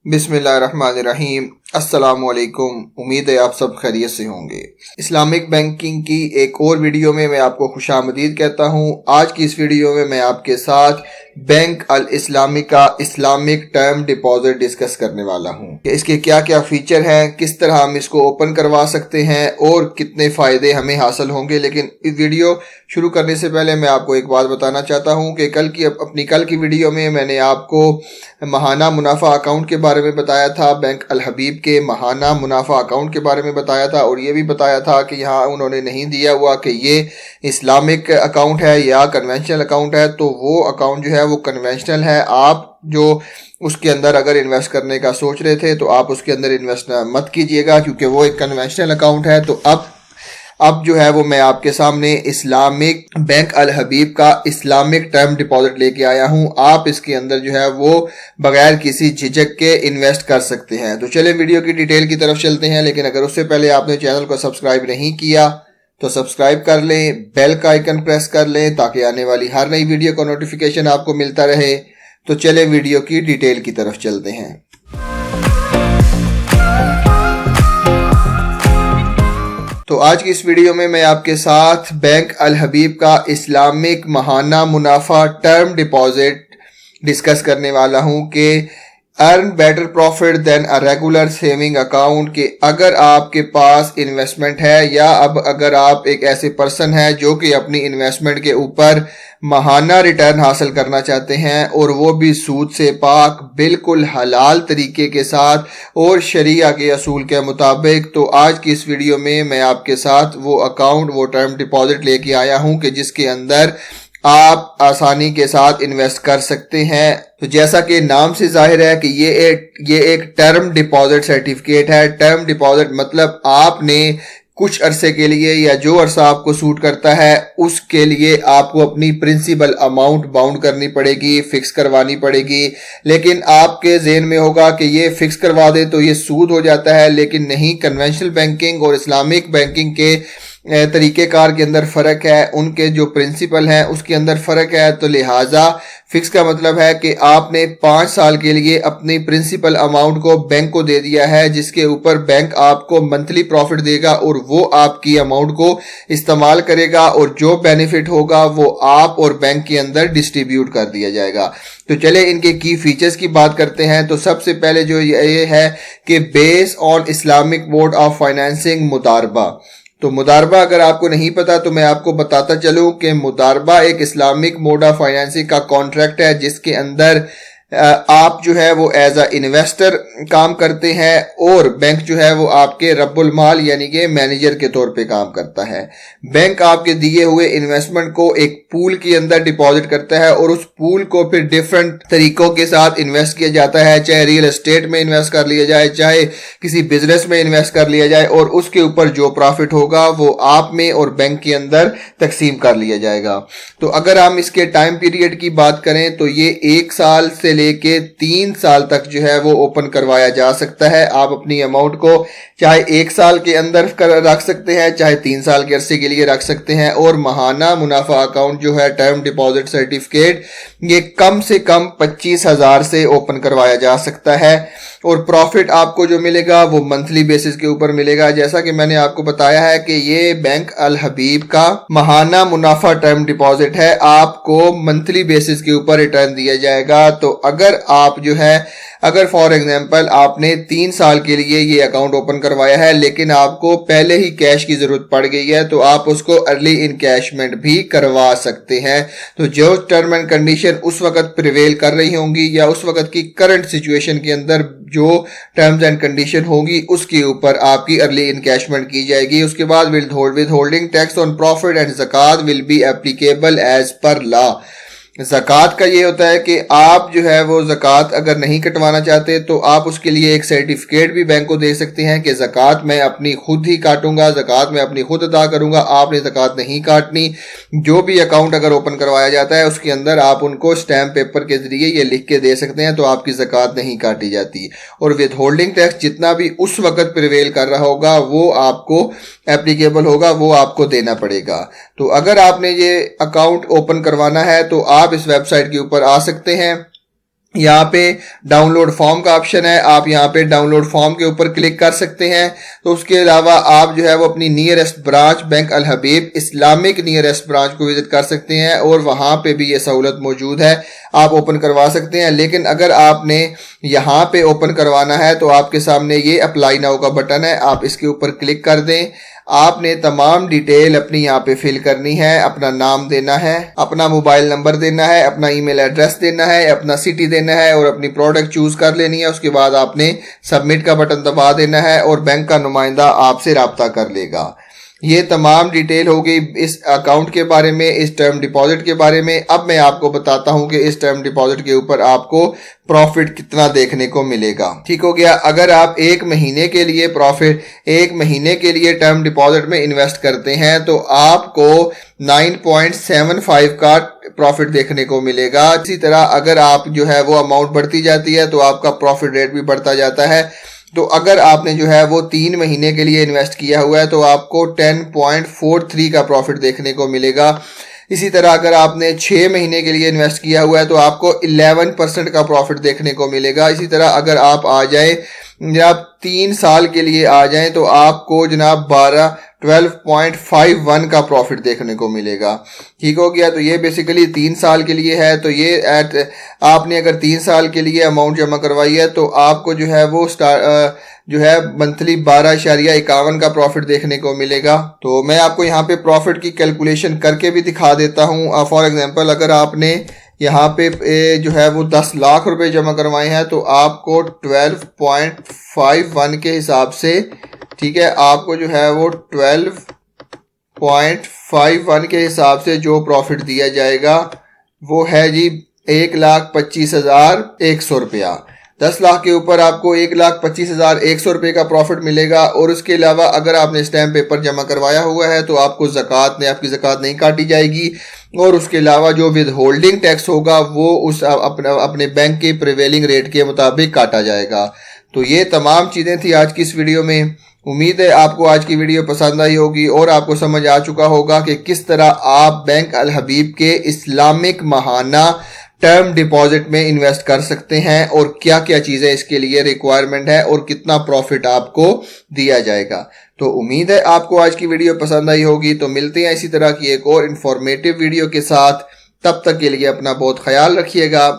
बिस्मिल्लाहिर्रहमानिर्रहीम। अस्सलामुअलैकुम। उम्मीद है आप सब खैरियत से होंगे। इस्लामिक बैंकिंग की एक और वीडियो में मैं आपको खुशामदीद कहता हूँ। आज की इस वीडियो में मैं आपके साथ बैंक अल इस्लामी का इस्लामिक टर्म डिपॉजिट डिस्कस करने वाला हूँ कि इसके क्या क्या फीचर हैं, किस तरह हम इसको ओपन करवा सकते हैं और कितने फ़ायदे हमें हासिल होंगे। लेकिन इस वीडियो शुरू करने से पहले मैं आपको एक बात बताना चाहता हूँ कि अपनी कल की वीडियो में मैंने आपको महाना मुनाफा अकाउंट के बारे में बताया था, बैंक अल हबीब के महाना मुनाफा अकाउंट के बारे में बताया था और ये भी बताया था कि यहाँ उन्होंने नहीं दिया हुआ कि ये इस्लामिक अकाउंट है या कन्वेंशनल अकाउंट है। तो वो अकाउंट जो है वो कन्वेंशनल है। आप जो उसके अंदर अगर इन्वेस्ट करने का सोच रहे थे तो आप उसके अंदर इन्वेस्ट मत कीजिएगा, क्योंकि वो एक कन्वेंशनल अकाउंट है। तो अब जो है वो मैं आपके सामने इस्लामिक बैंक अल हबीब का इस्लामिक टर्म डिपॉजिट लेके आया हूं। आप इसके अंदर जो है वो बगैर किसी झिझक के इन्वेस्ट कर सकते हैं। तो चलें वीडियो की डिटेल की तरफ चलते हैं। लेकिन अगर उससे पहले आपने चैनल को सब्सक्राइब नहीं किया तो सब्सक्राइब कर लें, बेल का आइकन प्रेस कर लें ताकि आने वाली हर नई वीडियो का नोटिफिकेशन आपको मिलता रहे। तो चलें वीडियो की डिटेल की तरफ चलते हैं। तो आज की इस वीडियो में मैं आपके साथ बैंक अल हबीब का इस्लामिक महाना मुनाफा टर्म डिपॉजिट डिस्कस करने वाला हूं कि earn better profit than a regular saving account. कि अगर आपके पास इन्वेस्टमेंट है या अब अगर आप एक ऐसे पर्सन है जो कि अपनी इन्वेस्टमेंट के ऊपर महाना रिटर्न हासिल करना चाहते हैं और वो भी सूद से पाक, बिल्कुल हलाल तरीके के साथ और शरिया के असूल के मुताबिक, तो आज की इस वीडियो में मैं आपके साथ वो अकाउंट, वो टर्म डिपॉजिट लेके आया हूं कि जिसके अंदर आप आसानी के साथ इन्वेस्ट कर सकते हैं। तो जैसा कि नाम से जाहिर है कि ये एक टर्म डिपॉजिट सर्टिफिकेट है। टर्म डिपॉजिट मतलब आपने कुछ अरसे के लिए या जो अरसा आपको सूट करता है उसके लिए आपको अपनी प्रिंसिपल अमाउंट बाउंड करनी पड़ेगी, फिक्स करवानी पड़ेगी। लेकिन आपके ज़हन में होगा कि ये फिक्स करवा दे तो ये सूद हो जाता है, लेकिन नहीं। कन्वेंशनल बैंकिंग और इस्लामिक बैंकिंग के तरीक़ेकार के अंदर फ़र्क है, उनके जो प्रिंसिपल हैं उसके अंदर फ़र्क है। तो लिहाजा फिक्स का मतलब है कि आपने 5 साल के लिए अपनी प्रिंसिपल अमाउंट को बैंक को दे दिया है, जिसके ऊपर बैंक आपको मंथली प्रॉफिट देगा और वो आपकी अमाउंट को इस्तेमाल करेगा और जो बेनिफिट होगा वो आप और बैंक के अंदर डिस्ट्रीब्यूट कर दिया जाएगा। तो चले इनके की फीचर्स की बात करते हैं। तो सबसे पहले जो ये है कि base on Islamic mode of financing मुदारबा। तो मुदारबा अगर आपको नहीं पता तो मैं आपको बताता चलूं कि मुदारबा एक इस्लामिक मोड ऑफ फाइनेंसिंग का कॉन्ट्रैक्ट है, जिसके अंदर आप जो है वो एज अ इन्वेस्टर काम करते हैं और बैंक जो है वो आपके रब्बुल माल यानी कि मैनेजर के तौर पे काम करता है। बैंक आपके दिए हुए इन्वेस्टमेंट को एक पूल के अंदर डिपॉजिट करता है और उस पूल को फिर डिफरेंट तरीकों के साथ इन्वेस्ट किया जाता है, चाहे रियल एस्टेट में इन्वेस्ट कर लिया जाए, चाहे किसी बिजनेस में इन्वेस्ट कर लिया जाए, और उसके ऊपर जो प्रॉफिट होगा वो आप में और बैंक के अंदर तकसीम कर लिया जाएगा। तो अगर हम इसके टाइम पीरियड की बात करें तो ये 1 साल से लेके 3 साल तक जो है वो ओपन करवाया जा सकता है। आप अपनी अमाउंट को चाहे 1 साल के अंदर रख सकते हैं, चाहे 3 साल के अरसे के लिए रख सकते हैं। और महाना मुनाफा अकाउंट जो है टर्म डिपॉजिट सर्टिफिकेट, ये कम से कम 25,000 से ओपन करवाया जा सकता है और प्रॉफिट आपको जो मिलेगा वो मंथली बेसिस के ऊपर मिलेगा। जैसा कि मैंने आपको बताया है कि ये बैंक अल हबीब का महाना मुनाफा टर्म डिपॉजिट है, आपको मंथली बेसिस के ऊपर रिटर्न दिया जाएगा। तो अगर आप जो है अगर फॉर एग्जांपल आपने 3 साल के लिए ये अकाउंट ओपन करवाया है लेकिन आपको पहले ही कैश की जरूरत पड़ गई है तो आप उसको अर्ली इनकैशमेंट भी करवा सकते हैं। तो जो टर्म एंड कंडीशन उस वक्त प्रिवेल कर रही होंगी या उस वक्त की करंट सिचुएशन के अंदर जो टर्म्स एंड कंडीशन होंगी उसके ऊपर आपकी अर्ली इनकैशमेंट की जाएगी। उसके बाद withholding tax on profit and ज़कात will be applicable as per law. ज़कात का ये होता है कि आप जो है वो ज़कात अगर नहीं कटवाना चाहते तो आप उसके लिए एक सर्टिफिकेट भी बैंक को दे सकते हैं कि ज़कात मैं अपनी खुद ही काटूंगा, ज़कात मैं अपनी खुद अदा करूंगा, आपने ज़कात नहीं काटनी। जो भी अकाउंट अगर ओपन करवाया जाता है उसके अंदर आप उनको स्टैम्प पेपर के जरिए ये लिख के दे सकते हैं, तो आपकी ज़कात नहीं काटी जाती। और विद होल्डिंग टैक्स जितना भी उस वक्त प्रिवेल कर रहा होगा वो आपको एप्लीकेबल होगा, वो आपको देना पड़ेगा। तो अगर आपने ये अकाउंट ओपन करवाना है तो आप इस वेबसाइट के ऊपर आ सकते हैं यहाँ पे डाउनलोड फॉर्म का ऑप्शन है, आप यहाँ पे डाउनलोड फॉर्म के ऊपर क्लिक कर सकते हैं। तो उसके अलावा आप जो है वो अपनी नियरेस्ट ब्रांच बैंक अल हबीब इस्लामिक नियरेस्ट ब्रांच को विजिट कर सकते हैं और वहाँ पे भी ये सहूलत मौजूद है, आप ओपन करवा सकते हैं। लेकिन अगर आपने यहाँ पे ओपन करवाना है तो आपके सामने ये अप्लाई नाउ का बटन है, आप इसके ऊपर क्लिक कर दें। आपने तमाम डिटेल अपनी यहाँ पे फिल करनी है, अपना नाम देना है, अपना मोबाइल नंबर देना है, अपना ईमेल एड्रेस देना है, अपना सिटी देना है और अपनी प्रोडक्ट चूज कर लेनी है। उसके बाद आपने सबमिट का बटन दबा देना है और बैंक का नुमाइंदा आपसे राब्ता कर लेगा। ये तमाम डिटेल हो गई इस अकाउंट के बारे में, इस टर्म डिपॉजिट के बारे में। अब मैं आपको बताता हूं कि इस टर्म डिपॉजिट के ऊपर आपको प्रॉफिट कितना देखने को मिलेगा। ठीक हो गया। अगर आप एक महीने के लिए टर्म डिपॉजिट में इन्वेस्ट करते हैं तो आपको 9.75 का प्रॉफिट देखने को मिलेगा। इसी तरह अगर आप जो है वो अमाउंट बढ़ती जाती है तो आपका प्रॉफिट रेट भी बढ़ता जाता है। तो अगर आपने जो है वो 3 महीने के लिए इन्वेस्ट किया हुआ है तो आपको 10.43 का प्रॉफिट देखने को मिलेगा। इसी तरह अगर आपने 6 महीने के लिए इन्वेस्ट किया हुआ है तो आपको 11% का प्रॉफिट देखने को मिलेगा। इसी तरह अगर आप आ जाए जनाब 3 साल के लिए आ जाएं तो आपको जनाब 12.51 का प्रॉफिट देखने को मिलेगा। ठीक हो गया। तो ये बेसिकली 3 साल के लिए है। तो ये आपने अगर 3 साल के लिए अमाउंट जमा करवाई है तो आपको जो है वो मंथली 12.51 का प्रॉफिट देखने को मिलेगा। तो मैं आपको यहाँ पे प्रॉफिट की कैलकुलेशन करके भी दिखा देता हूँ। फॉर एग्जांपल अगर आपने यहाँ पे जो है वो 10 लाख रुपए जमा करवाए हैं तो आपको 12.51 के हिसाब से, ठीक है, आपको जो है वो 12.51 के हिसाब से जो प्रॉफिट दिया जाएगा वो है जी 1,25,100 रुपया। 10 लाख के ऊपर आपको 1,25,100 रुपये का प्रॉफिट मिलेगा। और उसके अलावा अगर आपने स्टैम्प पेपर जमा करवाया हुआ है तो आपको आपकी ज़कात नहीं काटी जाएगी। और उसके अलावा जो विद होल्डिंग टैक्स होगा वो उस अपने बैंक के प्रिवेलिंग रेट के मुताबिक काटा जाएगा। तो ये तमाम चीज़ें थी आज की इस वीडियो में। उम्मीद है आपको आज की वीडियो पसंद आई होगी और आपको समझ आ चुका होगा कि किस तरह आप बैंक अल हबीब के इस्लामिक माहाना टर्म डिपॉजिट में इन्वेस्ट कर सकते हैं और क्या क्या चीज़ें इसके लिए रिक्वायरमेंट है और कितना प्रॉफिट आपको दिया जाएगा। तो उम्मीद है आपको आज की वीडियो पसंद आई होगी। तो मिलते हैं इसी तरह की एक और इन्फॉर्मेटिव वीडियो के साथ। तब तक के लिए अपना बहुत ख्याल रखिएगा।